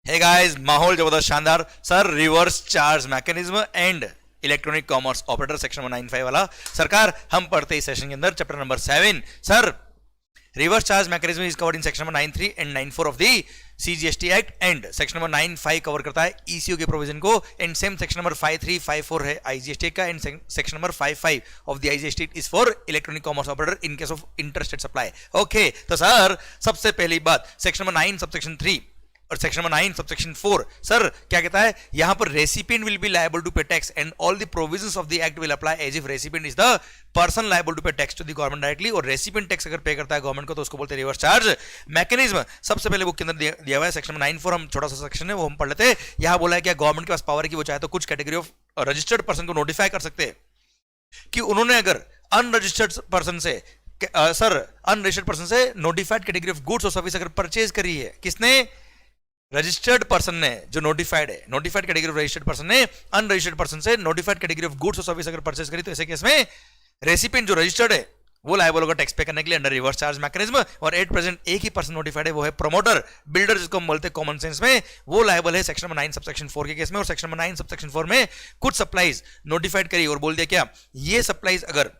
Hey guys, माहौल जबरदस्त शानदार sir. Reverse charge mechanism and electronic commerce operator section number 95 वाला सरकार हम पढ़ते इस सेशन के अंदर chapter number 7 sir. Reverse charge mechanism is covered in section number 93 and 94 of the CGST act and section number 95 cover करता है eco के प्रोविजन को एंड सेम सेक्शन नंबर 53 54 है आईजीएसटी का and section number 55 of the IGST is for electronic commerce operator in case of interested supply. Okay, तो sir सबसे पहली बात सेक्शन नंबर 9 सबसेक्शन 3 और सेक्शन नंबर 9 सबसेक्शन 4 सर क्या कहता है यहां पर recipient will be liable to pay tax and all the provisions of the act will apply as if recipient is the person liable to pay tax to the government directly. और recipient tax अगर pay करता है government को तो उसको बोलते हैं reverse charge mechanism. सबसे पहले बुक के अंदर दिया हुआ है सेक्शन नंबर 9(4), हम छोटा सा सेक्शन है वो हम पढ़ लेते हैं। यहां बोला है कि गवर्नमेंट के पास पावर है कि वो चाहे तो कुछ कैटेगरी ऑफ रजिस्टर्ड पर्सन को नोटिफाई कर सकते हैं कि उन्होंने अगर अनरजिस्टर्ड पर्सन से सर अनरजिस्टर्ड पर्सन से नोटिफाइड कैटेगरी ऑफ गुड्स और सर्विस अगर परचेज करी है, किसने? रजिस्टर्ड पर्सन ने, जो नोटिफाइड है, notified category of registered person ने अनरजिस्टर्ड पर्सन से नोटिफाइड कैटेगरी ऑफ गुड्स और सर्विस अगर परचेज करी तो ऐसे केस में रेसिपिएंट जो रजिस्टर्ड है वो लायबल होगा टैक्स पे करने के लिए अंडर रिवर्स चार्ज मैकेनिज्म। और एट प्रेजेंट एक ही पर्सन नोटिफाइड है, वो है प्रमोटर बिल्डर, जिसको हम बोलते हैं कॉमन सेंस में, वो लायबल है सेक्शन नंबर 9 सबसेक्शन 4 के केस में। और सेक्शन नंबर 9 सबसेक्शन 4 में कुछ सप्लाईज नोटिफाइड करी और बोल दिया क्या ये सप्लाईज अगर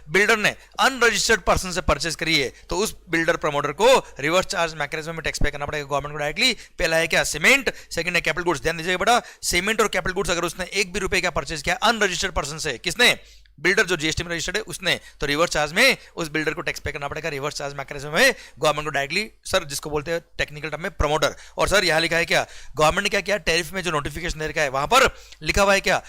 बिल्डर ने अनरजिस्टर्ड पर्सन से परचेज करी है तो उस बिल्डर प्रमोटर को रिवर्स चार्ज मैकेनिज्म में टैक्स पे करना पड़ेगा गवर्नमेंट को डायरेक्टली। पहला है क्या? सीमेंट, सेकंड है कैपिटल गुड्स। ध्यान दीजिएगा बेटा, सीमेंट और कैपिटल गुड्स अगर उसने एक भी रुपए का परचेज किया अनरजिस्टर्ड पर्सन से, किसने? बिल्डर जो जीएसटी में रजिस्टर्ड है उसने, तो रिवर्स चार्ज में उस बिल्डर को टैक्स पे करना पड़ेगा रिवर्स चार्ज मैकेनिज्म में गवर्नमेंट को डायरेक्टली सर, जिसको बोलते हैं टेक्निकल टर्म में प्रमोटर। और सर यहां लिखा है क्या गवर्नमेंट ने क्या किया, टैरिफ में जो नोटिफिकेशन दे रखा है वहां पर लिखा हुआ है क्या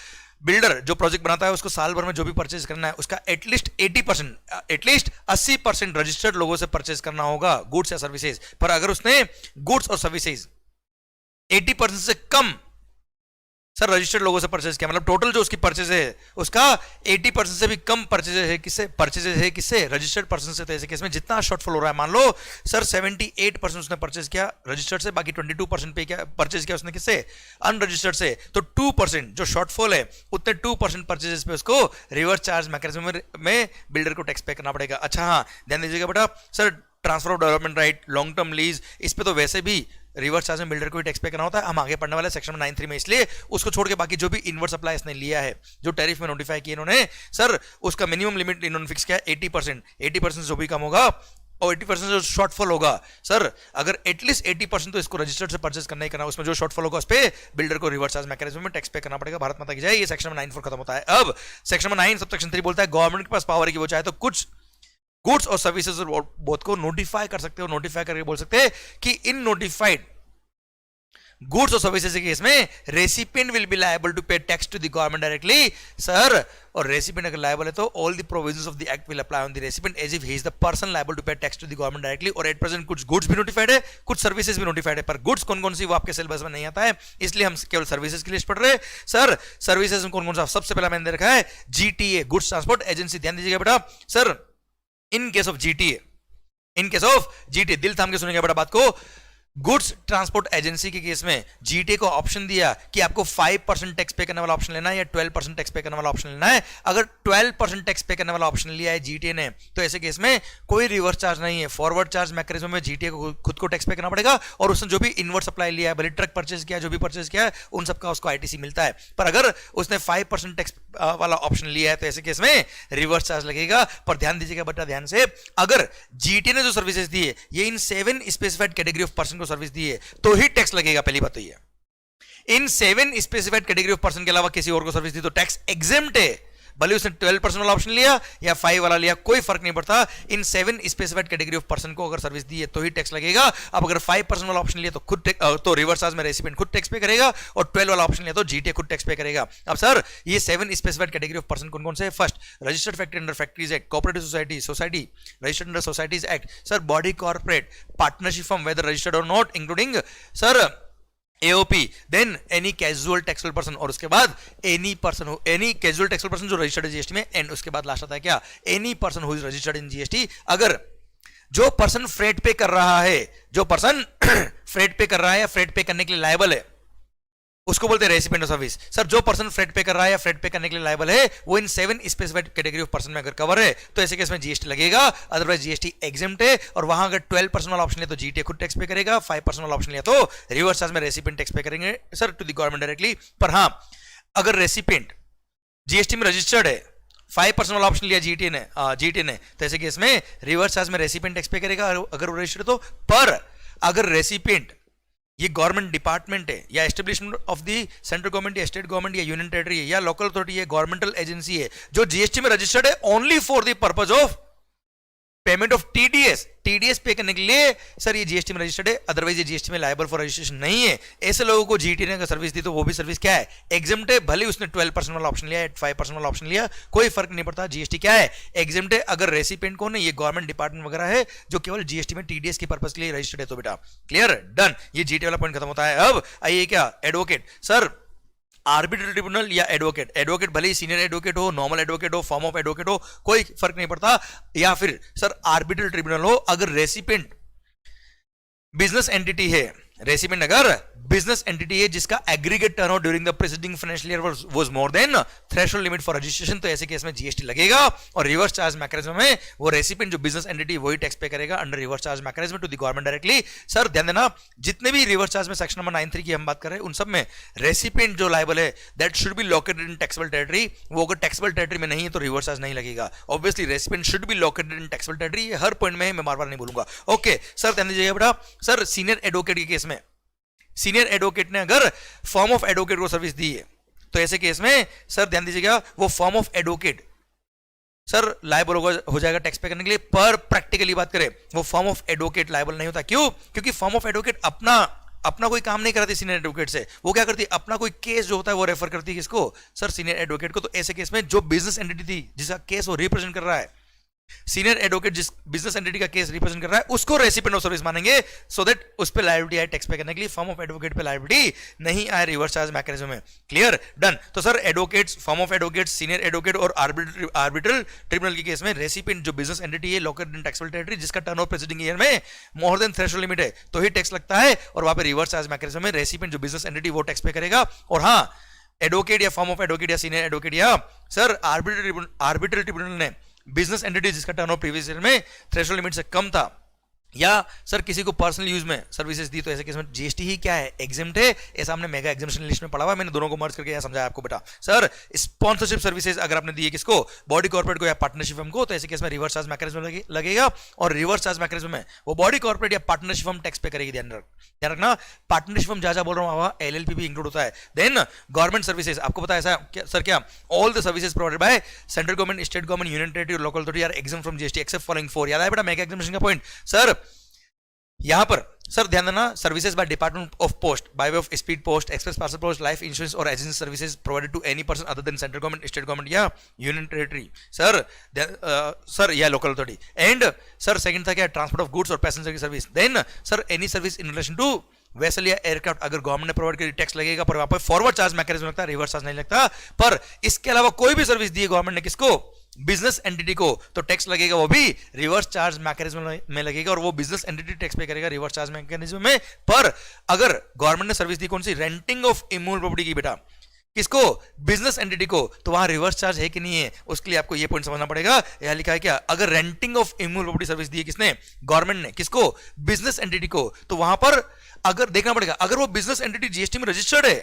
बिल्डर जो प्रोजेक्ट बनाता है उसको साल भर में जो भी परचेज करना है उसका एटलीस्ट 80% रजिस्टर्ड लोगों से परचेज करना होगा गुड्स या सर्विसेज। पर अगर उसने गुड्स और सर्विसेज 80% से कम सर रजिस्टर्ड लोगों से परचेज किया, मतलब टोटल जो उसकी परचेज है उसका 80% से भी कम परचेज है किससे? रजिस्टर्ड पर्सन से। तो ऐसे केस में जितना शॉर्टफॉल हो रहा है, मान लो सर 78% उसने परचेज किया रजिस्टर्ड से, बाकी 22% पे क्या परचेज किया उसने किससे? अनरजिस्टर्ड से। तो 2% जो शॉर्टफॉल है उतने 2% परचेजेस पे उसको रिवर्स चार्ज मैकेनिज्म में बिल्डर को टैक्स पे करना पड़ेगा। अच्छा हाँ, ध्यान दीजिएगा बेटा, sir transfer of development right, long term lease, इस पे तो वैसे भी रिवर्स चार्ज में बिल्डर को ही टैक्स पे करना होता है। हम आगे पढ़ने वाले सेक्शन 93 में, इसलिए उसको छोड़ के बाकी जो भी इनवर्स सप्लाई इसने लिया है, जो टैरिफ में नोटिफाई किया इन्होंने, सर उसका मिनिमम लिमिट इन्होंने फिक्स किया 80% जो भी कम होगा और 80% जो शॉर्टफॉल होगा सर, अगर एटलीस्ट 80% तो इसको रजिस्टर्ड से परचेज करना ही करना, उसमें जो शॉर्टफॉल होगा उस पर बिल्डर को रिवर्स चार्ज मैकेनिज्म में टैक्स पे करना पड़ेगा। भारत माता की जय। ये सेक्शन 9(4) खत्म होता है। अब सेक्शन 9 सबसेक्शन 3 बोलता है गवर्नमेंट के पास पावर है कि वो चाहे तो कुछ गुड्स और सर्विसेज बोथ को नोटिफाई कर सकते हो। नोटिफाई करके बोल सकते हैं कि इन नोटिफाइड गुड्स और सर्विसेज के केस में recipient will be liable to pay tax to the government directly sir. और रेसिपिएंट अगर लायबल है तो all the provisions of the act will apply on the recipient as if he is the person liable to pay tax to the government directly. और at present कुछ goods भी notified है, कुछ services भी notified है, पर goods कौन कौन सी वो आपके सिलेबस में नहीं आता है, इसलिए हम केवल सर्विसेज की लिस्ट पढ़ रहे हैं। सर सर्विसेज में कौन कौन सा? सबसे पहला मैंने दे रखा है जीटीए, गुड्स ट्रांसपोर्ट एजेंसी। ध्यान दीजिएगा बेटा, sir in case of GTA दिल थाम के सुनेंगे बेटा बात को। गुड्स ट्रांसपोर्ट एजेंसी के केस में जीटीए को ऑप्शन दिया कि आपको 5% टैक्स पे करने वाला ऑप्शन लेना है या 12% टैक्स पे करने वाला ऑप्शन लेना है। अगर 12% टैक्स पे करने वाला ऑप्शन लिया है जीटीए ने तो ऐसे केस में कोई रिवर्स चार्ज नहीं है। फॉरवर्ड चार्ज मैकेनिज्म में जीटीए को खुद को टैक्स पे करना पड़ेगा और उसने जो भी इनवर्ड सप्लाई लिया है, भले ट्रक परचेज किया, जो भी परचेज किया है, उन सबका उसको आईटीसी मिलता है। पर अगर उसने 5% टैक्स वाला ऑप्शन लिया है तो ऐसे केस में रिवर्स चार्ज लगेगा। पर ध्यान दीजिएगा बेटा, ध्यान से, अगर जीटीए ने जो सर्विसेज दी है ये इन 7 स्पेसिफाइड कैटेगरी ऑफ पर्सन को सर्विस दी है तो ही टैक्स लगेगा। पहली बात तो ये, इन 7 स्पेसिफाइड कैटेगरी ऑफ पर्सन के अलावा किसी और को सर्विस दी तो टैक्स एग्जेम्प्ट है। भले उसने 12% वाला ऑप्शन लिया या 5 वाला लिया, कोई फर्क नहीं पड़ता। इन 7 स्पेसिफाइड कैटेगरी ऑफ पर्सन को अगर सर्विस दी है तो ही टैक्स लगेगा। अब अगर 5% वाला ऑप्शन लिया तो तो रिवर्स चार्ज में रेसिपिएंट खुद टैक्स पे करेगा और 12 वाला ऑप्शन लिया तो जीटीए खुद टैक्स पे करेगा। अब सर ये 7 स्पेसिफाइड कैटेगरी ऑफ पर्सन कौन कौन से? First, registered factory under factories act, cooperative society registered under societies act, sir body corporate, partnership firm whether registered और not, including sir AOP, then any casual taxable person, और उसके बाद any casual taxable person जो registered है GST में, and उसके बाद last आता है क्या? Any person who is registered in GST. अगर जो पर्सन फ्रेट पे कर रहा है, जो पर्सन फ्रेट पे कर रहा है या फ्रेट पे करने के लिए लायबल है, उसको बोलते हैं रेसिपिएंट ऑफ सर्विस। सर जो पर्सन फ्रेट पे कर रहा है या फ्रेट पे करने के लिए लायबल है वो इन 7 स्पेसिफाइड कैटेगरी ऑफ पर्सन में अगर कवर है तो ऐसे केस में जीएसटी लगेगा, अदरवाइज जीएसटी एग्जेम्प्ट है। और वहां अगर 12% वाला ऑप्शन लिया तो जीटीए खुद टैक्स पे करेगा, 5% वाला ऑप्शन लिया तो रिवर्स चार्ज में रेसिपिएंट टैक्स पे करेंगे sir to the government directly. पर हाँ, अगर रेसिपिएंट जीएसटी में रजिस्टर्ड है, 5% वाला ऑप्शन लिया जीटीए ने तो ऐसे केस में रिवर्स चार्ज में रेसिपिएंट टैक्स पे करेगा अगर वो रजिस्टर्ड तो। पर अगर रेसिपिएंट ये गवर्नमेंट डिपार्टमेंट है या establishment of the central government या स्टेट गवर्नमेंट या यूनियन टेरिटरी है या लोकल अथॉरिटी है, गवर्नमेंटल एजेंसी है जो जीएसटी में रजिस्टर्ड है only for the purpose of payment of TDS पे करने के लिए सर ये जीएसटी में रजिस्टर्ड है, अदरवाइज ये जीएसटी में लायबल फॉर रजिस्ट्रेशन नहीं है। ऐसे लोगों को जीटी ने अगर सर्विस दी तो वो भी सर्विस क्या है, एग्जेम्प्ट है। भले उसने 12% वाला ऑप्शन लिया, 5% वाला ऑप्शन लिया, कोई फर्क नहीं पड़ता, जीएसटी क्या है, एग्जेम्प्ट है। अगर रेसिपिएंट कौन है, ये गवर्नमेंट डिपार्टमेंट वगैरह है जो केवल जीएसटी में टीडीएस के पर्पज के लिए रजिस्टर्ड है तो बेटा क्लियर डन, ये जीटी वाला पॉइंट खत्म होता है। अब आइए क्या एडवोकेट, सर आर्बिट्रल ट्रिब्यूनल या एडवोकेट भले ही सीनियर एडवोकेट हो, नॉर्मल एडवोकेट हो, फॉर्म ऑफ एडवोकेट हो, कोई फर्क नहीं पड़ता, या फिर सर आर्बिट्रल ट्रिब्यूनल हो अगर रेसिपिएंट बिजनेस एंटिटी है, रेसिपिएंट अगर बिजनेस एंटिटी है जिसका aggregate turnover during the preceding financial year was more than threshold limit for registration, तो ऐसे केस में जीएसटी लगेगा। और रिवर्स चार्ज मैकेनिज्म में वो रेसिपिएंट जो बिजनेस एंटिटी वही टैक्स पे करेगा under reverse charge mechanism to the government directly. Sir ध्यान देना, जितने भी रिवर्स चार्ज में सेक्शन नंबर 93 की हम बात कर रहे हैं उन सब में रेसिपिएंट जो लायबल है that should be located in taxable territory, वो अगर टैक्सेबल टेरिटरी में नहीं है तो रिवर्स चार्ज नहीं लगेगा। Obviously recipient should be located in taxable territory, ये हर पॉइंट में मैं बार बार नहीं बोलूंगा। ओके सर ध्यान दीजिएगा बेटा, सर सीनियर एडवोकेट के केस में सीनियर एडवोकेट ने अगर फॉर्म ऑफ एडवोकेट को सर्विस दी है तो ऐसे केस में सर ध्यान दीजिएगा वो form of advocate sir liable हो जाएगा टैक्स पे करने के लिए। पर प्रैक्टिकली बात करें वो फॉर्म ऑफ एडवोकेट लायबल नहीं होता, क्यों? क्योंकि फॉर्म ऑफ एडवोकेट अपना कोई काम नहीं कराती सीनियर एडवोकेट से, वो क्या करती है अपना कोई केस जो होता है वो रेफर करती है किसको, सर सीनियर एडवोकेट को। तो ऐसे केस में जो बिजनेस एंटिटी थी जिसका केस वो रिप्रेजेंट कर रहा है, सीनियर एडवोकेट जिस बिजनेस एंटिटी का केस रिप्रेजेंट कर रहा है उसको रेसिपिएंट ऑफ सर्विस मानेंगे, सो दैट उस पे लायबिलिटी आए टैक्स पे करने के लिए, firm of advocate pay liability नहीं आए रिवर्स चार्ज मैकेनिज्म में। Clear done. तो sir advocates, firm of advocate, senior advocate और आर्बिट्रल ट्रिब्यूनल के केस में रेसिपिएंट जो बिजनेस एंटिटी है लोकेटेड इन टैक्सेबल टेरिटरी जिसका टर्नओवर प्रीसीडिंग ईयर में मोर देन थ्रेशोल्ड लिमिट है तो ही टैक्स लगता है, और वहां पे रिवर्स चार्ज मैकेनिज्म में रेसिपिएंट जो बिजनेस एंटिटी वो टैक्स पे करेगा। और हाँ, एडवोकेट या फॉर्म ऑफ एडवोकेट या सीनियर एडवोकेट या सर आर्बिट्रल ट्रिब्यूनल ने बिजनेस एंटिटी जिसका टर्नओवर प्रीवियस ईयर में थ्रेशोल्ड लिमिट से कम था या सर किसी को पर्सनल यूज में सर्विसेज दी तो ऐसे केस में जीएसटी ही क्या है, एग्जेम्प्ट है। ऐसा हमने मेगा एग्जेम्पशन लिस्ट में पढ़ा हुआ है, मैंने दोनों को मर्ज करके यहां समझाया आपको बेटा। सर स्पॉन्सरशिप सर्विसेज अगर आपने दी है किसको, बॉडी कॉर्पोरेट को या पार्टनरशिप फर्म को, तो ऐसे केस में रिवर्स चार्ज मैकेनिज्म लगेगा। और रिवर्स चार्ज मैकेनिज्म में वो बॉडी कॉर्पोरेट या पार्टनरशिप फर्म टैक्स पे करेगी। ध्यान रखना, पार्टनरशिप फर्म जहां बोल रहा हूं वहां एलएलपी भी इंक्लूड होता है। देन गवर्नमेंट सर्विसेज आपको पता है ऐसा सर क्या, all the services provided by central government, state government, union territory और local authority are exempt from GST except following 4। याद है बेटा मेगा एग्जामिनेशन का पॉइंट। सर यहां पर सर ध्यान देना, services by department of post by way of speed post, express parcel post, life insurance और agency services provided to any person other than central government, state government या union territory sir या local authority. And sir second था क्या, transport of goods और passenger की service. Then sir any service in relation to vessel या aircraft अगर government ने provide करी टैक्स लगेगा, पर वहां पर फॉरवर्ड चार्ज मैकेनिज्म लगता है, रिवर्स चार्ज नहीं लगता। पर इसके अलावा कोई भी सर्विस दी है गवर्नमेंट ने किसको, बिजनेस एंटिटी को, तो टैक्स लगेगा वो भी रिवर्स चार्ज मैकेनिज्म में लगेगा और वो बिजनेस एंटिटी टैक्स पे करेगा रिवर्स चार्ज मैकेनिज्म में। पर अगर गवर्नमेंट ने सर्विस दी कौन सी, रेंटिंग ऑफ इमूवेबल प्रॉपर्टी की बेटा, किसको, बिजनेस एंटिटी को, तो वहां रिवर्स चार्ज है कि नहीं है उसके लिए आपको ये पॉइंट समझना पड़ेगा। यहां लिखा है क्या, अगर renting of immovable property service दी है किसने, गवर्नमेंट ने, किसको, बिजनेस एंटिटी को, तो वहां पर अगर देखना पड़ेगा अगर वो बिजनेस एंटिटी जीएसटी में रजिस्टर्ड है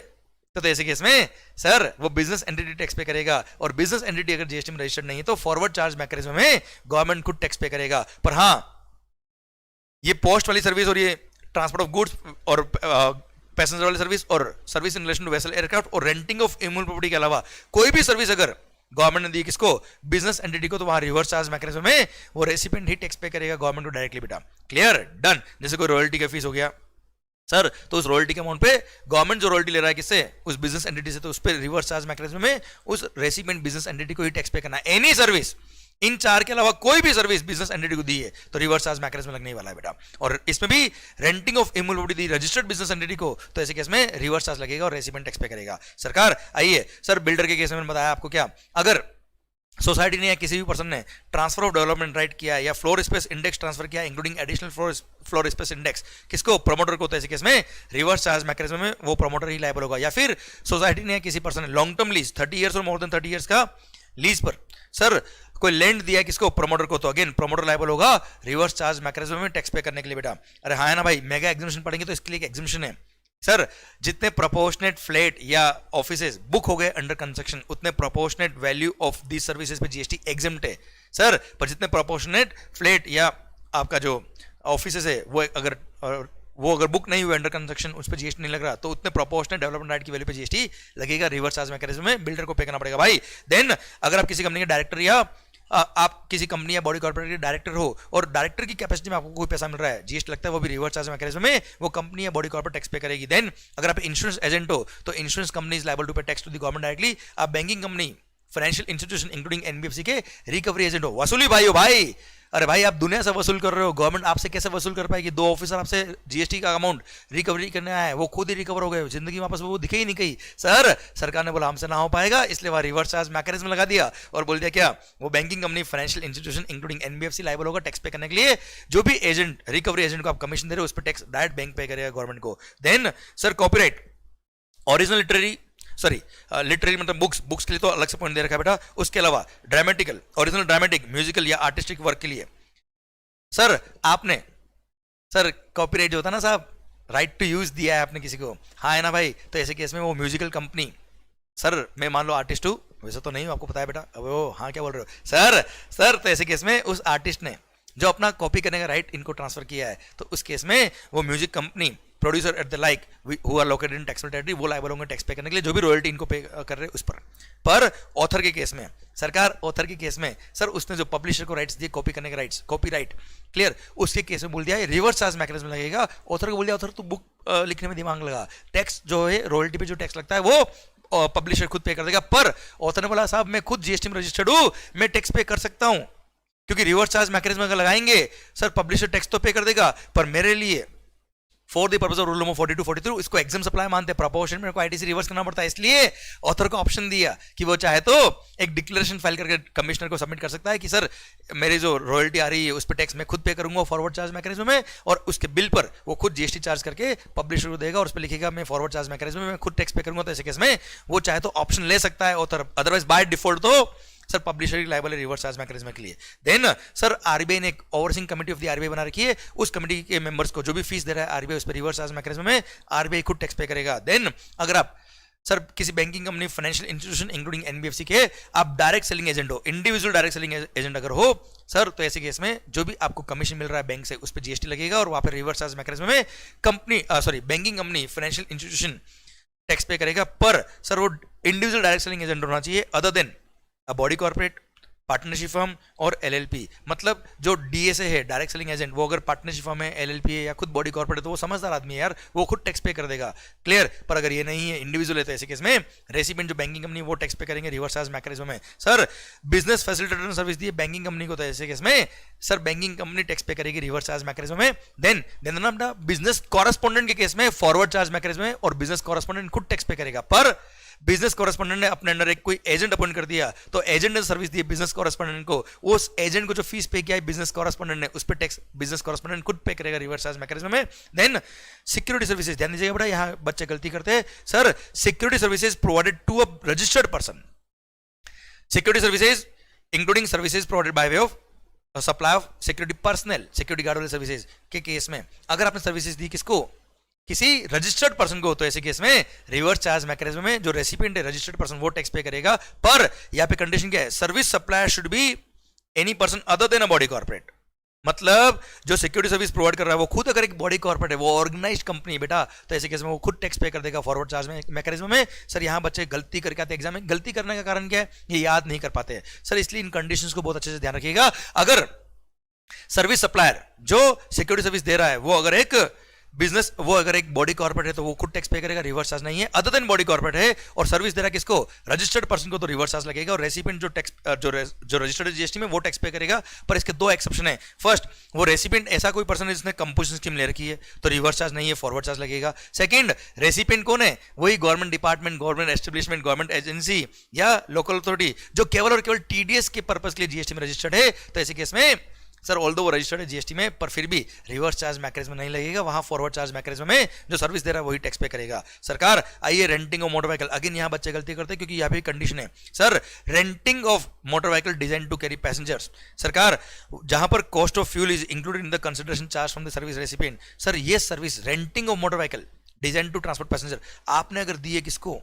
तो ऐसे केस में सर वो बिजनेस एंटिटी टैक्स पे करेगा। और बिजनेस एंटिटी अगर जीएसटी में रजिस्टर्ड नहीं है तो फॉरवर्ड चार्ज मैकेनिज्म में गवर्नमेंट खुद टैक्स पे करेगा। पर हां, ये पोस्ट वाली सर्विस और ये ट्रांसपोर्ट ऑफ गुड्स और पैसेंजर वाली सर्विस और service in relation to vessel aircraft और रेंटिंग ऑफ इमूवेबल प्रॉपर्टी के अलावा कोई भी सर्विस अगर गवर्नमेंट ने दी किसको, बिजनेस एंटिटी को, तो वहां रिवर्स चार्ज मैकेनिज्म में वो रेसिपिएंट ही टैक्स पे करेगा गवर्नमेंट को डायरेक्टली बेटा। Clear done. जैसे कोई रॉयल्टी का फीस हो गया सर, तो उस रॉयल्टी के अमाउंट पे गवर्नमेंट जो रॉयल्टी ले रहा है किससे, उस बिजनेस एंटिटी से, तो उस पर रिवर्स चार्ज मैकेनिज्म में उस रेसिपिएंट बिजनेस एंटिटी को ही टैक्स पे करना है। एनी सर्विस, इन चार के अलावा कोई भी सर्विस बिजनेस एंटिटी को दी है तो रिवर्स चार्ज मैकेनिज्म लगने वाला है बेटा। और इसमें भी renting of immovable property the registered business entity को, तो ऐसे केस में रिवर्स चार्ज लगेगा और रेसिपिएंट टैक्स पे करेगा सरकार। आइए सर बिल्डर के केस में मैंने बताया आपको क्या, अगर सोसाइटी ने या किसी भी पर्सन ने ट्रांसफर ऑफ डेवलपमेंट राइट किया या फ्लोर स्पेस इंडेक्स ट्रांसफर किया including additional floor space index, किसको? प्रमोटर को। तो ऐसे केस में रिवर्स चार्ज मैकेनिज्म में वो प्रमोटर ही लायबल होगा। या फिर सोसाइटी ने या किसी पर्सन ने लॉन्ग टर्म लीज 30 ईयर्स और मोर देन 30 ईयर्स का लीज पर सर कोई लैंड दिया है किसको? प्रमोटर को। तो अगेन प्रमोटर लायबल होगा रिवर्स चार्ज मैकेनिज्म में टैक्स पे करने के लिए। बेटा अरे हाँ है ना भाई, मेगा एग्जिबिशन पढ़ेंगे तो इसके लिए एक एग्जिबिशन है सर, जितने प्रोपोर्शनेट फ्लैट या ऑफिसेज बुक हो गए अंडर कंस्ट्रक्शन उतने proportionate value of the services पे जीएसटी एग्जम्प्ट है सर। पर जितने प्रोपोर्शनेट फ्लैट या आपका जो ऑफिसेज है वो अगर बुक नहीं हुए अंडर कंस्ट्रक्शन उस पर जीएसटी नहीं लग रहा, तो उतने प्रोपोर्शनेट डेवलपमेंट राइट की वैल्यू पे जीएसटी लगेगा रिवर्स चार्ज मैकेनिज्म में, बिल्डर को पे करना पड़ेगा भाई। देन अगर आप किसी कंपनी के डायरेक्टर या आप किसी कंपनी या बॉडी कॉर्पोरेट के डायरेक्टर हो और डायरेक्टर की कैपेसिटी में आपको कोई पैसा मिल रहा है, जीएसटी लगता है, वो भी रिवर्स चार्ज मैकेनिज्म में वो कंपनी या बॉडी कॉर्पोरेट टैक्स पे करेगी। देन अगर आप इंश्योरेंस एजेंट हो तो insurance company is liable to pay tax to the government directly. आप banking company, financial institution including NBFC के रिकवरी एजेंट हो, वसूली भाई हो भाई। अरे भाई आप दुनिया से वसूल कर रहे हो, गवर्नमेंट आपसे कैसे वसूल कर पाएगी? 2 ऑफिसर आपसे जीएसटी का अमाउंट रिकवरी करने आए, वो खुद ही रिकवर हो गए, जिंदगी में वापस वो दिखे ही नहीं कहीं सर। सरकार ने बोला हमसे ना हो पाएगा, इसलिए वह रिवर्स चार्ज मैकेनिज्म लगा दिया और बोल दिया क्या वो banking company, financial institution including NBFC liable होगा टैक्स पे करने के लिए। जो भी एजेंट, रिकवरी एजेंट को आप कमीशन दे रहे हो उस पर टैक्स डायरेक्ट बैंक पे करेगा गवर्नमेंट को। Then sir copyright, original literary मतलब बुक्स के लिए तो अलग से पॉइंट दे रखा है बेटा। उसके अलावा ड्रामेटिकल, ओरिजिनल ड्रामेटिक, म्यूजिकल या आर्टिस्टिक वर्क के लिए सर आपने सर कॉपीराइट जो होता ना साहब, राइट टू यूज दिया है आपने किसी को, हाँ है ना भाई। तो ऐसे केस में वो म्यूजिकल कंपनी, सर मैं मान लो आर्टिस्ट हूँ, वैसे तो नहीं हूँ आपको पता है बेटा, अब वो हाँ क्या बोल रहे हो सर। तो ऐसे केस में उस आर्टिस्ट ने जो अपना कॉपी करने का राइट इनको ट्रांसफर किया है, तो उस केस में वो music company, producer at the like who are located in taxable territory, वो लायबल होंगे टैक्स पे करने के लिए जो भी रॉयल्टी इनको पे कर रहे हैं उस पर ऑथर के केस में सरकार, ऑथर के केस में सर उसने जो पब्लिशर को राइट्स दिए कॉपी करने के राइट्स, कॉपीराइट क्लियर, उसके केस में बोल दिया है रिवर्स चार्ज मैकेनिज्म लगेगा। ऑथर को बोल दिया ऑथर तू बुक लिखने में दिमाग लगा, टैक्स जो है रॉयल्टी पे जो टैक्स लगता है वो पब्लिशर खुद पे कर देगा। पर ऑथर ने बोला साहब मैं खुद जीएसटी में रजिस्टर्ड हूं, मैं टैक्स पे कर सकता हूं, क्योंकि रिवर्स चार्ज मैकेनिज्म अगर लगाएंगे सर पब्लिशर टैक्स तो पे कर देगा, पर मेरे लिए for the purpose of rule number 42 42 इसको एग्जाम सप्लाई मानते हैं, प्रोपोर्शन में आईटीसी रिवर्स करना पड़ता है, इसलिए ऑथर को ऑप्शन दिया कि वो चाहे तो एक डिक्लेरेशन फाइल करके कमिश्नर को सबमिट कर सकता है कि सर मेरी जो रॉयल्टी आ रही है उस पर टैक्स मैं खुद पे करूंगा फॉरवर्ड चार्ज मैकेनिज्म में, और उसके बिल पर वो खुद जीएसटी चार्ज करके पब्लिशर को देगा और उस पर लिखेगा मैं फॉरवर्ड चार्ज मैकेनिज्म में मैं खुद टैक्स पे करूंगा। तो ऐसे केस में वो चाहे तो ऑप्शन ले सकता है ऑथर, अदरवाइज बाय डिफॉल्ट तो सर पब्लिशर लायबल है रिवर्स चार्ज मैकेनिज्म के लिए। देन सर आरबीआई ने एक overseeing committee of the RBI बना रखी है, उस कमेटी के मेंबर्स को जो भी फीस दे रहा है आरबीआई उस पर रिवर्स चार्ज मैकेनिज्म में आरबीआई खुद टैक्स पे करेगा। देन अगर आप सर किसी banking company, financial institution including NBFC के आप डायरेक्ट सेलिंग एजेंट हो, इंडिविजुअल डायरेक्ट सेलिंग एजेंट अगर हो सर, तो ऐसे केस में जो भी आपको कमीशन मिल रहा है बैंक से उस पर जीएसटी लगेगा और वहां पर रिवर्स चार्ज मैकेनिज्म में banking company, financial institution tax pay करेगा। पर सर वो इंडिविजुअल डायरेक्ट सेलिंग एजेंट होना चाहिए other than a body corporate, partnership firm और एलएलपी। मतलब जो डीएसए है डायरेक्ट सेलिंग एजेंट, वो अगर पार्टनरशिप फर्म है, एलएलपी है या खुद बॉडी कॉर्पोरेट है तो वो समझदार आदमी है यार, वो खुद टैक्स पे कर देगा, क्लियर। पर अगर ये नहीं है, इंडिविजुअल है, तो ऐसे केस में रेसिपिएंट जो बैंकिंग कंपनी वो टैक्स पे करेंगे रिवर्स चार्ज मैकेनिज्म में। सर बिजनेस फैसिलिटेटर ने सर्विस दी है बैंकिंग कंपनी को, तो ऐसे केस में सर बैंकिंग कंपनी टैक्स पे करेगी रिवर्स चार्ज मैकेनिज्म में। देन बिजनेस कॉरेस्पॉन्डेंट के केस में फॉरवर्ड चार्ज मैकेनिज्म में और बिजनेस कॉरेस्पॉन्डेंट खुद टैक्स पे करेगा। पर बिजनेस कॉरेस्पॉन्डेंट ने अपने अंडर एक कोई एजेंट अपॉइंट कर दिया, तो एजेंट ने सर्विस दी बिजनेस कॉरेस्पॉन्डेंट को, उस एजेंट को जो फीस पे किया है बिजनेस कॉरेस्पॉन्डेंट ने उस पर टैक्स बिजनेस कॉरेस्पॉन्डेंट खुद पे करेगा रिवर्स चार्ज मैकेनिज्म में। देन सिक्योरिटी सर्विसेज, ध्यान दीजिएगा बेटा, यहां बच्चे गलती करते हैं sir. Security services provided to a registered person, security services including services provided by way of supply of security personnel, security guard वाले सर्विसेज के केस में अगर आपने सर्विसेज दी किसको, किसी रजिस्टर्ड पर्सन को, तो ऐसे केस में रिवर्स चार्ज मैकेनिज्म में जो रेसिपिएंट है रजिस्टर्ड पर्सन वो टैक्स पे करेगा। पर यहां पे कंडीशन क्या है, service supplier should be any person other then a body corporate. मतलब जो सिक्योरिटी सर्विस प्रोवाइड कर रहा है वो खुद अगर एक बॉडी कॉर्पोरेट है, वो ऑर्गेनाइज्ड कंपनी है बेटा, तो ऐसे केस में वो खुद टैक्स पे कर देगा फॉरवर्ड चार्ज मैकेनिज्म में। सर यहां बच्चे गलती करके आते एग्जाम में, गलती करने का कारण क्या है, ये याद नहीं कर पाते हैं सर, इसलिए इन कंडीशंस को बहुत अच्छे से ध्यान रखिएगा। अगर सर्विस सप्लायर जो सिक्योरिटी सर्विस दे रहा है वो अगर एक बिजनेस वो अगर एक बॉडी कॉर्पोरेट है तो वो खुद टैक्स पे करेगा, रिवर्स चार्ज नहीं है। अदर देन बॉडी कॉर्पोरेट है और सर्विस दे रहा है किसको, रजिस्टर्ड पर्सन को, तो रिवर्स चार्ज लगेगा। और रेसिपिएंट जो टैक्स जो रजिस्टर्ड जीएसटी में वो टैक्स पे करेगा। पर इसके दो एक्सेप्शन है। फर्स्ट, वो रेसिपिएंट ऐसा कोई पर्सन है जिसने कंपोजिशन स्कीम ले रखी है तो रिवर्स चार्ज नहीं है, फॉरवर्ड चार्ज लगेगा। सेकंड, रेसिपिएंट कौन है, वही government department, government establishment, government agency या लोकल अथॉरिटी जो केवल और केवल टीडीएस के पर्पस के लिए जीएसटी में रजिस्टर्ड है। तो ऐसे केस में सर ऑल्दो वो रजिस्टर्ड है जीएसटी में पर फिर भी रिवर्स चार्ज मैकेनिज्म नहीं लगेगा, वहां फॉरवर्ड चार्ज मैकेनिज्म में जो सर्विस दे रहा है वही टैक्स पे करेगा। सरकार आइए renting of motor vehicle, again यहां बच्चे गलती करते हैं क्योंकि यहां पे कंडीशन है sir renting of motor vehicle design to carry passengers. सरकार जहां पर cost of fuel is included in the consideration charge from the service recipient, sir ये service renting of motor vehicle design to transport passenger आपने अगर दी है किसको,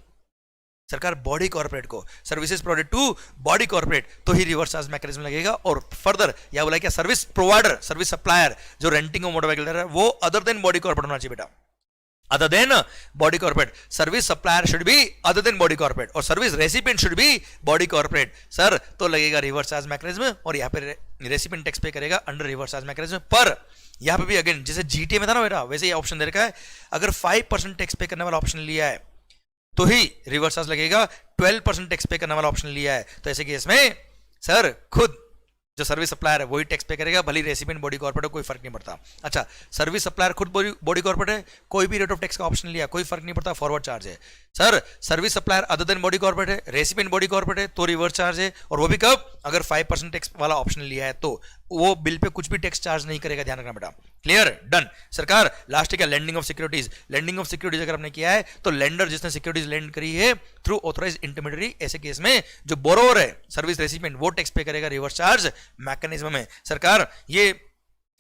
सरकार बॉडी कॉर्पोरेट को, services provided to body corporate, तो ही रिवर्स चार्ज मैकेनिज्म लगेगा। और फर्दर या बोला क्या, सर्विस प्रोवाइडर, सर्विस सप्लायर जो रेंटिंग ऑफ मोटर व्हीकल दे रहा है वो अदर देन बॉडी कॉर्पोरेट होना चाहिए बेटा, other than body corporate. Service supplier should be other than body corporate और service recipient should be body corporate. Sir तो लगेगा रिवर्स चार्ज मैकेनिज्म और यहाँ पे रेसिपिएंट टैक्स पे करेगा अंडर रिवर्स चार्ज मैकेनिज्म। पर यहाँ पे भी अगेन जैसे जीटीए में था ना बेटा, वैसे ये ऑप्शन दे रखा है, अगर 5% टैक्स पे करने वाला ऑप्शन लिया है तो ही रिवर्स चार्ज लगेगा, 12% टैक्स पे करने वाला ऑप्शन लिया है तो ऐसे केस में सर खुद जो सर्विस सप्लायर है वही टैक्स पे करेगा, भले रेसिपिएंट बॉडी कॉर्पोरेट कोई फर्क नहीं पड़ता। अच्छा, सर्विस सप्लायर खुद बॉडी कॉर्पोरेट है, कोई भी रेट ऑफ टैक्स का ऑप्शन लिया कोई फर्क नहीं पड़ता, फॉरवर्ड चार्ज है। Sir service supplier other than body corporate है, रेसिपिएंट बॉडी कॉर्पोरेट है तो रिवर्स चार्ज है, और वो भी कब, अगर 5% टैक्स वाला ऑप्शन लिया है तो वो बिल पे कुछ भी टैक्स चार्ज नहीं करेगा, ध्यान रखना बेटा। Clear, done. सरकार लास्ट क्या, lending of securities. Lending of securities अगर आपने किया है तो लेंडर जिसने सिक्योरिटीज लैंड करी है थ्रू ऑथराइज इंटरमीडियरी, ऐसे केस में जो बोरोवर है सर्विस रेसिपिएंट वो टैक्स पे करेगा रिवर्स चार्ज मैकेनिज्म में। सरकार ये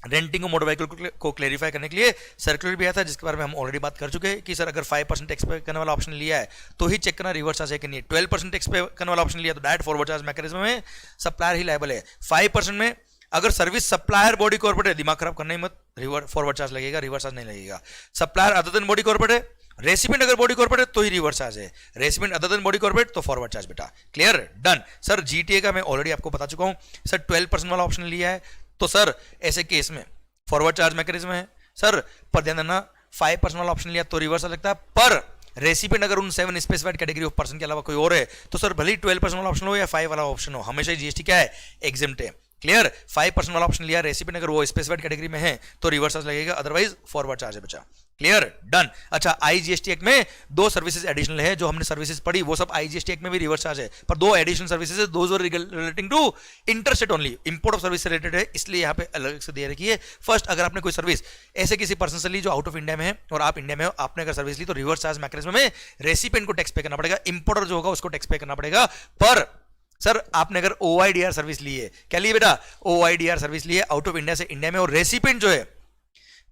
रेंटिंग मोटर व्हीकल को क्लेरिफाई करने के लिए सर्कुलर भी आया था जिसके बारे में हम ऑलरेडी बात कर चुके हैं कि सर अगर 5% टैक्स पे करने वाला ऑप्शन लिया है तो ही चेक करना रिवर्स चार्ज है कि नहीं। 12% टैक्स पे करने वाला ऑप्शन लिया तो डायरेक्ट फॉरवर्ड चार्ज मैकेनिज्म में सप्लायर ही लायबल है। 5% में अगर सर्विस सप्लायर बॉडी कॉर्पोरेट है, दिमाग खराब करना ही मत, फॉरवर्ड चार्ज लगेगा, रिवर्स चार्ज नहीं लगेगा। Supplier other than body corporate है, रेसिपिएंट अगर बॉडी कॉर्पोरेट है तो ही रिवर्स चार्ज है, recipient other than body corporate तो फॉरवर्ड चार्ज बेटा। Clear, done. सर जीटीए का मैं ऑलरेडी आपको बता चुका हूं, सर 12% वाला ऑप्शन लिया है तो सर ऐसे केस में फॉरवर्ड चार्ज मैकेनिज्म है। सर पर ध्यान देना 5% वाला ऑप्शन लिया तो रिवर्स लगता है, पर रेसिपिएंट अगर उन 7 स्पेसिफाइड कैटेगरी ऑफ पर्सन के अलावा कोई और है तो सर भले ही 12% वाला ऑप्शन हो या 5 वाला ऑप्शन हो, हमेशा ही जीएसटी क्या है, एग्जेम्प्ट है। क्लियर, 5% वाला ऑप्शन लिया, रेसिपिएंट अगर वो स्पेसिफाइड कैटेगरी में है तो रिवर्स चार्ज लगेगा, अदरवाइज फॉरवर्ड चार्ज है बच्चा। Clear, done. अच्छा, आईजीएसटी एक्ट में 2 सर्विसेज एडिशनल है, जो हमने सर्विसेज पढ़ी वो सब आईजीएसटी एक्ट में भी रिवर्स चार्ज है, पर 2 एडिशनल सर्विसेज है, those are relating to interstate only, import of service से रिलेटेड है, इसलिए यहाँ पे अलग से दे रखी है। फर्स्ट, अगर आपने कोई सर्विस ऐसे किसी पर्सन से ली जो आउट ऑफ इंडिया में है और आप इंडिया में हो, आपने अगर सर्विस ली तो रिवर्स चार्ज मैकेनिज्म में रेसिपिएंट को टैक्स पे करना पड़ेगा, इंपोर्टर जो होगा उसको टैक्स पे करना पड़ेगा। पर सर आपने अगर ओआईडीआर सर्विस ली है, क्या ली बेटा, ओआईडीआर सर्विस ली है आउट ऑफ इंडिया से इंडिया में, और रेसिपिएंट जो है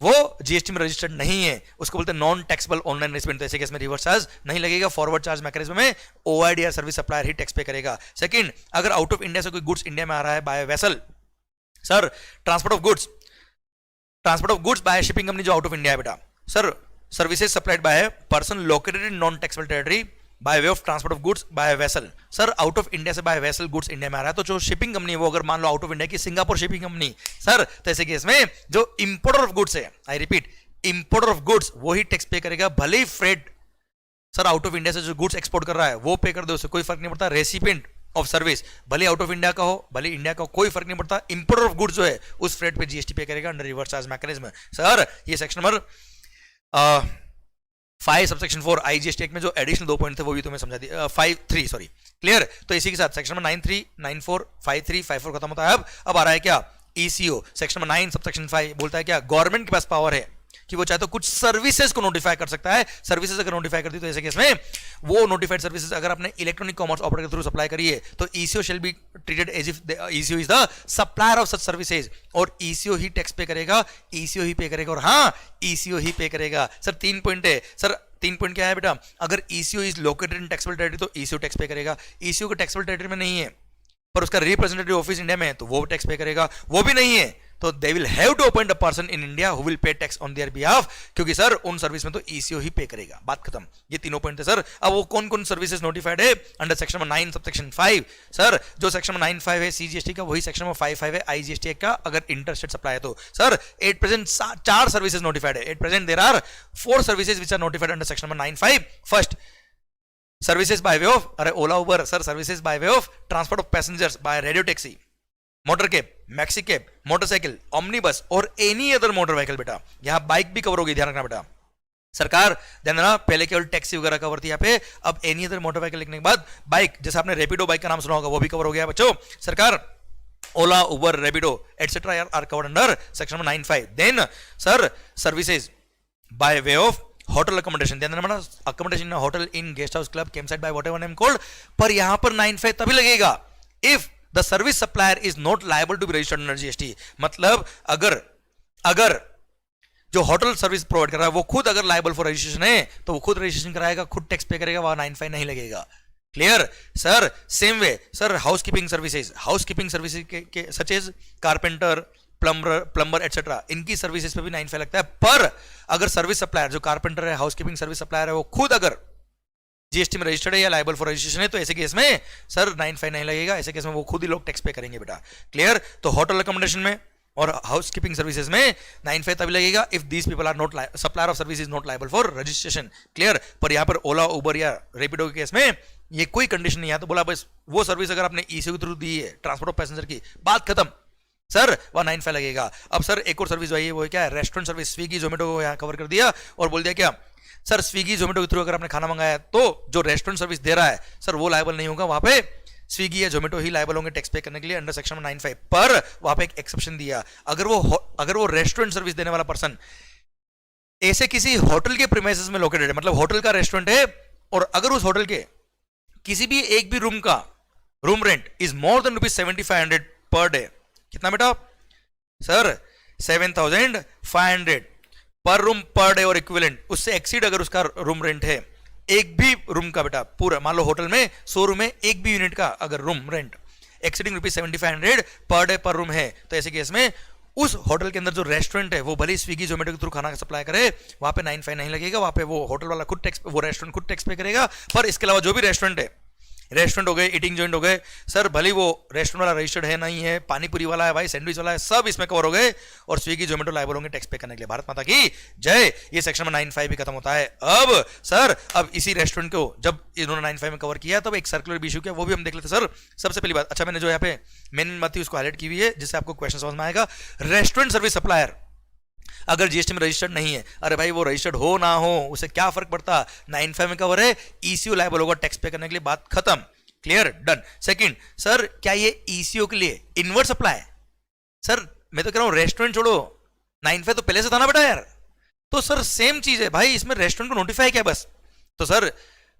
वो जीएसटी में रजिस्टर्ड नहीं है, उसको बोलते हैं नॉन टैक्सेबल ऑनलाइन रेसिपिएंट, तो ऐसे केस में रिवर्स चार्ज नहीं लगेगा, फॉरवर्ड चार्ज मैकेनिज्म में ओआईडीआर सर्विस सप्लायर ही टैक्स पे करेगा। सेकंड, अगर आउट ऑफ इंडिया से कोई गुड्स इंडिया में आ रहा है by vessel, sir transport of goods by shipping company जो आउट ऑफ इंडिया है बेटा, sir services supplied by person located in non taxable territory by way of transport of goods by vessel. Sir out of India से by vessel goods India में आ रहा है तो जो शिपिंग कंपनी है वो अगर मान लो आउट ऑफ इंडिया की सिंगापुर शिपिंग कंपनी, सर तो ऐसे केस में जो इंपोर्टर ऑफ गुड्स है, I repeat importer of goods वो ही टैक्स पे करेगा, भले ही freight sir out of India से जो गुड्स एक्सपोर्ट कर रहा है वो पे कर दे, उससे कोई फर्क नहीं पड़ता। रेसिपिएंट ऑफ सर्विस भले आउट ऑफ इंडिया का हो भले इंडिया का हो, कोई फर्क नहीं पड़ता, इंपोर्टर ऑफ गुड्स जो है उस फ्रेट पे जीएसटी पे करेगा under reverse charge mechanism. Sir ये section number 5 subsection 4 IGST act में जो एडिशनल 2 पॉइंट थे वो भी तुम्हें समझा दिया, 5-3 सॉरी। क्लियर, तो इसी के साथ सेक्शन नंबर 9-3, 9-4, 5-3, 5-4 खत्म होता है। अब आ रहा है क्या, ईसीओ। सेक्शन नंबर 9 सबसेक्शन 5 बोलता है क्या, गवर्नमेंट के पास पावर है कि वो चाहे तो कुछ सर्विसेज को नोटिफाई कर सकता है। सर्विसेज अगर नोटिफाई कर दी तो ऐसे केस में वो नोटिफाइड सर्विसेज अगर आपने इलेक्ट्रॉनिक कॉमर्स ऑपरेटर के थ्रू सप्लाई करी है तो ECO shall be treated as if ECO is the supplier of such services, और ईसीओ ही टैक्स पे करेगा, ईसीओ ही पे करेगा, और हाँ ईसीओ ही पे करेगा। सर 3 पॉइंट है, सर 3 पॉइंट क्या है बेटा, अगर eco is located in taxable territory तो ईसीओ टैक्स पे करेगा, ईसीओ को टैक्सेबल टेरिटरी में नहीं है पर उसका रिप्रेजेंटेटिव ऑफिस इंडिया में है तो वो टैक्स पे करेगा, वो भी नहीं है तो they will have to appoint a person in India who will pay tax on their behalf, क्योंकि सर उन सर्विस में तो ईसीओ ही पे करेगा, बात खत्म। ये तीनों पॉइंट थे सर। अब वो कौन कौन सर्विसेज नोटिफाइड है under section number 9 sub section 5? Sir जो सेक्शन नंबर 9(5) है सीजीएसटी का, वही सेक्शन नंबर 5(5) है आईजीएसटी का, अगर इंटरस्टेट सप्लाई है तो। Sir at present 4 services notified है। At present there are 4 services which are notified under section number 9(5). First, services by way of, अरे Ola Uber sir, services by way of transport of passengers by radio taxi, motor cab, maxi cab, motorcycle, omnibus और any other motor vehicle. बेटा यहां bike भी cover होगी, ध्यान रखना बेटा। सरकार ध्यान देना, पहले केवल टैक्सी वगैरह कवर थी यहाँ पे, अब एनी अदर मोटर व्हीकल लिखने के बाद बाइक, जैसे आपने रैपिडो बाइक का नाम सुना होगा, वो भी कवर हो गया बच्चों। सरकार Ola Uber Rapido etcetera are covered under section number 9(5). Then sir services by way of hotel accommodation, ध्यान देना, accommodation in hotel, in guest house, club, camp site, by whatever name called. पर यहां पर 9(5) तभी लगेगा if the service supplier is not liable to be registered under GST. मतलब अगर जो होटल सर्विस प्रोवाइड कर रहा है वो खुद अगर लायबल फॉर रजिस्ट्रेशन है तो वो खुद रजिस्ट्रेशन कराएगा, खुद टैक्स पे करेगा, वहां 9(5) नहीं लगेगा। Clear sir? Same way sir housekeeping services के such as carpenter, plumber etcetera, इनकी सर्विसेज पे भी 9(5) लगता है। पर अगर सर्विस सप्लायर जो कारपेंटर है, हाउसकीपिंग सर्विस सप्लायर है, वो खुद अगर जीएसटी में रजिस्टर्ड है या लायबल फॉर रजिस्ट्रेशन है तो ऐसे केस में सर 9(5) नहीं लगेगा। ऐसे केस में वो खुद ही लोग टैक्स पे करेंगे बेटा। क्लियर? तो होटल अकोमोडेशन में और हाउसकीपिंग सर्विसेज में 9(5) तभी लगेगा if these people are not supplier of service is not liable for registration. Clear? पर यहां पर ओला उबर या रैपिडो के केस में ये कोई कंडीशन नहीं है, तो बोला बस वो सर्विस अगर आपने ईसीओ के थ्रू दी है ट्रांसपोर्ट ऑफ पैसेंजर की, बात खत्म सर, वह 9(5) लगेगा। अब सर एक और सर्विस वही है, वो क्या है? Restaurant service. स्विगी जोमेटो को यहाँ कवर कर दिया और बोल दिया क्या सर स्विगी जोमेटो के थ्रू अगर आपने खाना मंगाया तो जो रेस्टोरेंट सर्विस दे रहा है सर वो लायबल नहीं होगा, वहां पे स्विगी या जोमेटो ही लायबल होंगे टैक्स पे करने के लिए अंडर सेक्शन 9(5). पर वहां पे एक एक्सेप्शन दिया, अगर वो रेस्टोरेंट सर्विस देने वाला पर्सन ऐसे किसी होटल के प्रीमाइसेस में लोकेटेड है, मतलब होटल का रेस्टोरेंट है और अगर उस होटल के किसी भी एक भी रूम का room rent is more than ₹7,500 per day, कितना बेटा सर? 7,500 पर रूम पर डे और इक्विवेलेंट, उससे एक्सीड अगर उसका रूम रेंट है एक भी रूम का बेटा, पूरा मान लो होटल में 100 रूम है, एक भी यूनिट का अगर room rent exceeding ₹7,500 per day पर रूम है, तो ऐसे केस में उस होटल के अंदर जो रेस्टोरेंट है वो भले स्विगी जोमेटो के थ्रू खाना सप्लाई करे, वहां पे 9(5) नहीं लगेगा, वहां पे वो होटल वाला खुद टैक्स, वो रेस्टोरेंट खुद टैक्स पे करेगा। पर इसके अलावा जो भी रेस्टोरेंट है, रेस्टोरेंट हो गए, ईटिंग जॉइंट हो गए, सर भले वो रेस्टोरेंट वाला रजिस्टर्ड है नहीं है, पानीपुरी वाला है भाई, सैंडविच वाला है, सब इसमें कवर हो गए और स्विगी जोमेटो लायबल होंगे टैक्स पे करने के लिए। भारत माता की जय। ये सेक्शन में 9(5) भी खत्म होता है। अब सर अब इसी रेस्टोरेंट को जब इन्होंने 9(5) में कवर किया तब एक सर्कुलर भी इशू किया, वो भी हम देख लेते सर। सबसे पहली बात, अच्छा मैंने जो यहाँ पे मेन बात थी उसको हाईलाइट की हुई है जिससे आपको क्वेश्चन समझ में आएगा। रेस्टोरेंट सर्विस सप्लायर अगर जीएसटी में रजिस्टर्ड नहीं है, अरे भाई वो रजिस्टर्ड हो ना हो उसे क्या फर्क पड़ता, 9(5) में कवर है, ईसीओ लायबल होगा टैक्स पे करने के लिए, बात खत्म। क्लियर? डन। सेकंड सर, क्या ये ईसीओ के लिए इनवर्ट सप्लाई? सर मैं तो कह रहा हूं रेस्टोरेंट छोड़ो, 9(5) तो पहले से था ना बेटा यार, तो सर सेम चीज है भाई, इसमें रेस्टोरेंट को नोटिफाई क्या बस। तो सर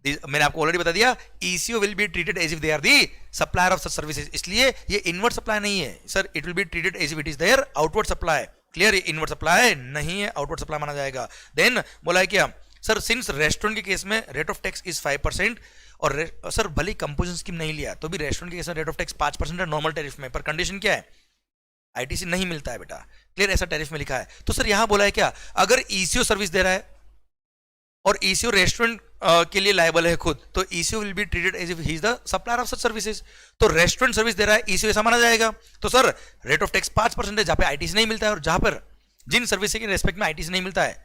मैंने आपको ऑलरेडी बता दिया, ECO will be treated as if they are the supplier of such services, इसलिए ये इनवर्ट सप्लाई नहीं है sir, it will be treated as if it is their outward supply. Clear? ये इनवर्ट सप्लाई नहीं है, outward supply माना जाएगा। Then बोला है क्या सर, सिंस रेस्टोरेंट के केस में रेट ऑफ टैक्स इज 5% और सर भले कंपोजिशन स्कीम नहीं लिया तो भी रेस्टोरेंट के केस में रेट ऑफ टैक्स 5% है नॉर्मल टैरिफ में, पर कंडीशन क्या है? आईटीसी नहीं मिलता है बेटा। क्लियर? ऐसा टैरिफ में लिखा है। तो सर यहां बोला है क्या, अगर ईसीओ सर्विस दे रहा है और ईसीओ रेस्टोरेंट के लिए लायबल है खुद, तो ECO will be treated as if he is the supplier of such services. तो रेस्टोरेंट सर्विस दे रहा है, ईसीओ ऐसा माना जाएगा। तो सर रेट ऑफ टैक्स 5% है जहां पे आईटीसी नहीं मिलता है, और जहां पर जिन सर्विस के रेस्पेक्ट में आईटीसी नहीं मिलता है,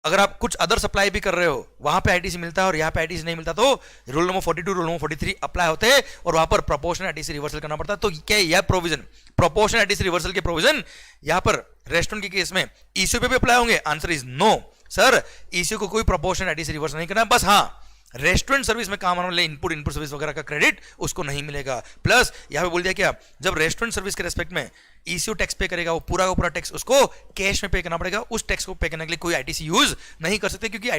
अगर आप कुछ अदर सप्लाई भी कर रहे हो वहां पे आईटीसी मिलता है और यहां पे आईटीसी नहीं मिलता, तो rule number 42 rule number 43 apply होते हैं और वहां पर प्रोपोर्शनल आईटीसी रिवर्सल करना पड़ता है। तो क्या यह प्रोविजन, प्रोपोर्शनल आईटीसी रिवर्सल के प्रोविजन यहां पर रेस्टोरेंट के केस में ईसीओ पे भी अप्लाई होंगे? Answer is no sir, ECO को कोई प्रोपोर्शनल आईटीसी रिवर्सल नहीं करना, बस हाँ रेस्टोरेंट सर्विस में काम आने वाले इनपुट सर्विस वगैरह का क्रेडिट उसको नहीं मिलेगा। प्लस यहां पे बोल दिया क्या, जब रेस्टोरेंट सर्विस के रेस्पेक्ट में ईसीओ टैक्स पे करेगा, वो पूरा का पूरा टैक्स उसको कैश में पे करना पड़ेगा। उस टैक्स को पे करने के लिए कोई आईटीसी यूज नहीं कर सकते, क्योंकि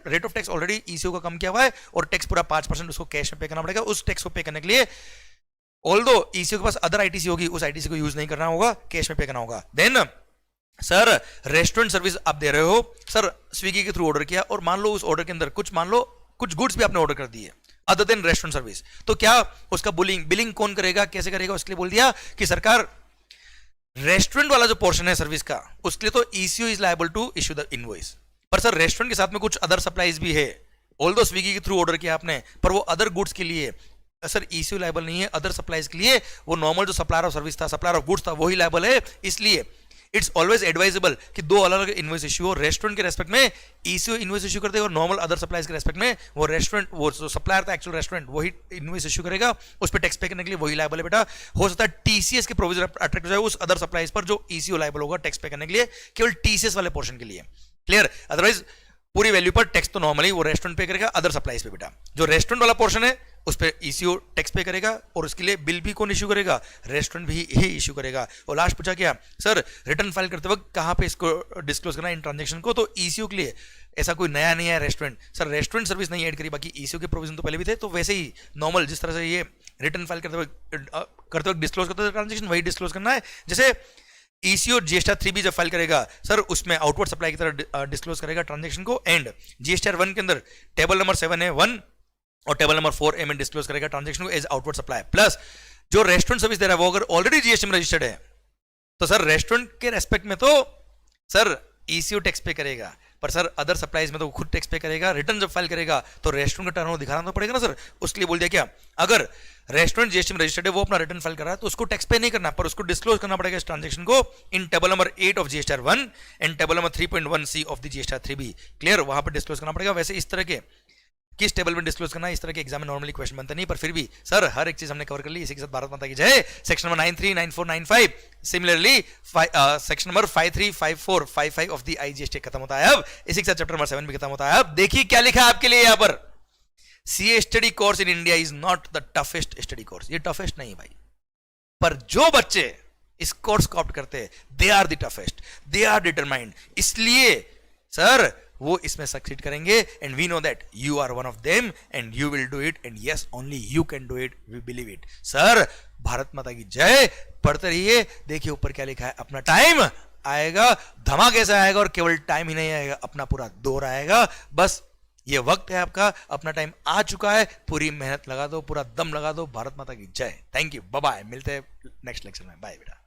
rate of tax already eco का कम किया हुआ है और टैक्स पूरा 5% उसको कैश में पे करना पड़ेगा। उस टैक्स को पे करने के लिए ऑल्दो ईसीओ के पास अदर आईटीसी होगी, उस आईटीसी को यूज नहीं करना होगा, कैश में पे करना होगा। देन सर रेस्टोरेंट सर्विस आप दे रहे हो, सर स्विगी के थ्रू ऑर्डर किया और मान लो उस ऑर्डर के अंदर कुछ गुड्स भी आपने ऑर्डर कर दिए अदर देन रेस्टोरेंट सर्विस, तो क्या उसका बिलिंग कौन करेगा, कैसे करेगा? उसके लिए बोल दिया कि सरकार रेस्टोरेंट वाला जो पोर्शन है सर्विस का, उसके लिए तो ECO is liable to issue the invoice. पर सर रेस्टोरेंट के साथ में कुछ अदर सप्लाईज भी है, ऑल दो स्विगी के थ्रू ऑर्डर किया आपने, पर वो अदर गुड्स के लिए सर ईसीओ लायबल नहीं है, अदर सप्लाईज के लिए वो नॉर्मल जो सप्लायर ऑफ सर्विस था, सप्लायर ऑफ गुड्स था, वही लायबल है। इसलिए इट्स ऑलवेज एडवाइजेबल कि दो अलग अलग इनवॉइस इश्यू हो। रेस्टोरेंट के रेस्पेक्ट में ईसीओ इनवॉइस इश्यू करते हैं और नॉर्मल अदर सप्लाईज के रेस्पेक्ट में वो रेस्टोरेंट, वो जो सप्लायर था एक्चुअल रेस्टोरेंट, वही इनवॉइस इश्यू करेगा, उस पर टैक्स पे करने के लिए वही लायबल है बेटा। हो सकता है टीसीएस के प्रोविजन अट्रैक्ट हो जाए उस अदर सप्लाईज पर जो ईसीओ लायबल होगा टैक्स पे करने के लिए, केवल टीसीएस वाले पोर्शन के लिए। क्लियर? अदरवाइज पूरी वैल्यू पर टैक्स तो नॉर्मली वो रेस्टोरेंट पे करेगा, अदर सप्लाईज पे बेटा। जो रेस्टोरेंट वाला पोर्शन है उस पर ईसीओ टैक्स पे करेगा और उसके लिए बिल भी कौन इश्यू करेगा? रेस्टोरेंट भी ही इश्यू करेगा। और लास्ट पूछा क्या सर रिटर्न फाइल करते वक्त कहाँ पे इसको डिस्क्लोज करना इन ट्रांजेक्शन को? तो ईसीओ के लिए ऐसा कोई नया नहीं है रेस्टोरेंट, सर रेस्टोरेंट सर्विस नहीं ऐड करी, बाकी ईसीओ के प्रोविजन तो पहले भी थे। तो वैसे ही नॉर्मल जिस तरह से ये रिटर्न फाइल करते वक्त डिस्क्लोज करते ट्रांजेक्शन, वही डिस्क्लोज करना है। जैसे ईसीओ जीएसटीआर 3 जब फाइल करेगा सर, उसमें आउटवर्ड सप्लाई की तरह डिस्क्लोज करेगा ट्रांजेक्शन को। एंड जीएसटीआर 1 के अंदर टेबल नंबर 7 है 1 और टेबल नंबर 4A में डिस्क्लोज करेगा ट्रांजेक्शन को एज आउटवर्ड सप्लाई। प्लस जो रेस्टोरेंट सर्विस दे रहा है वो अगर ऑलरेडी जीएसटी में रजिस्टर्ड है तो सर रेस्टोरेंट के रेस्पेक्ट में तो सर ईसीओ टैक्स पे करेगा, पर सर अदर सप्लाईज में तो खुद टैक्स पे करेगा। रिटर्न जब फाइल करेगा तो रेस्टोरेंट का टर्नओवर दिखाना तो पड़ेगा ना सर, उसके लिए बोल दिया क्या, अगर रेस्टोरेंट जीएसटी में रजिस्टर्ड है, वो अपना रिटर्न फाइल कर रहा है तो उसको टैक्स पे नहीं करना, पर उसको डिस्क्लोज करना पड़ेगा इस ट्रांजेक्शन को इन table number 8 of GSTR 1 and table number 3.1C of the GSTR 3B। Clear? वहां पर डिस्क्लोज करना पड़ेगा। वैसे इस तरह के किस टेबल में डिस्क्लोज करना है इस तरह के एग्जाम में नॉर्मली क्वेश्चन बनता नहीं, पर फिर भी सर हर एक चीज हमने कवर कर ली। इसी के साथ भारत माता की जय। Section number 93, 94, 95 similarly section number 53, 54, 55 of the IGST खत्म होता है अब। इसी के साथ चैप्टर नंबर 7 भी खत्म होता है अब। देखिए क्या लिखा है आपके लिए यहाँ पर, CA study course in India is not the toughest study course. ये टफेस्ट नहीं भाई, पर जो बच्चे इस कोर्स को ऑप्ट करते हैं they are the toughest, they are determined, इसलिए सर वो इसमें सक्सीड करेंगे। And we know that you are one of them and you will do it and yes only you can do it, we believe it. Sir Bharat माता की जय। पढ़ते रहिए, देखिए ऊपर क्या लिखा है। अपना टाइम आएगा, धमाके से आएगा, और केवल टाइम ही नहीं आएगा, अपना पूरा दौर आएगा। बस ये वक्त है आपका, अपना टाइम आ चुका है, पूरी मेहनत लगा दो, पूरा दम लगा दो। भारत माता की जय। थैंक यू, बाय बाय, मिलते हैं नेक्स्ट लेक्चर में। बाय बेटा।